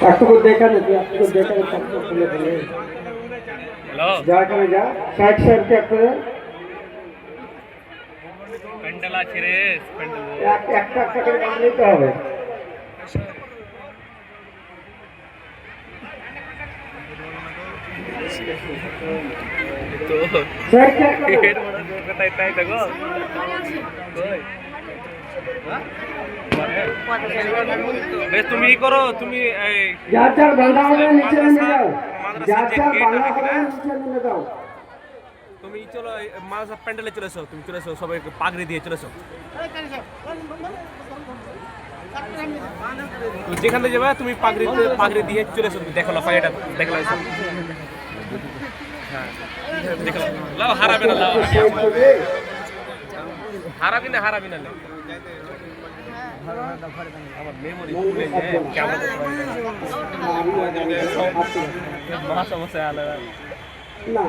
একটুকু দেখা নে, তুই একটুকু দেখা নে, সব খুলে ফেলে। হ্যালো, যা এখানে যা, সাইড সাইডকে একটা প্যান্ডেল আছে রে, প্যান্ডেল। একটা একটা করে বাঁধ নিতে হবে। তো সাইডকে একটা দে। এর বড় কথা এটাই দেখো। কই? বেশ তুমি ই করো, তুমি এই যার যার বাঁধা হবে নিচে নেমে যাও। মাদ্রাসার যার যে যার গেট বাঁধা আছে হবে না, নিচে নেমে যাও। তুমি চলো মাদ্রাসা প্যান্ডেলে চলে এসো, তুমি চলে এসো, সবাই পাগড়ি দিয়ে চলে এসো। তো যেখান থেকে যাবে তুমি পাগড়ি দিয়ে চলে এসো, দেখো লাফা, এটা দেখলাম। হ্যাঁ দেখলাম, লাও হারাবে না, লাও হারাবি না, হারাবি না। আমার মেমোরি ভুলে যায় কেমন মহা সমস্যা আলাদা না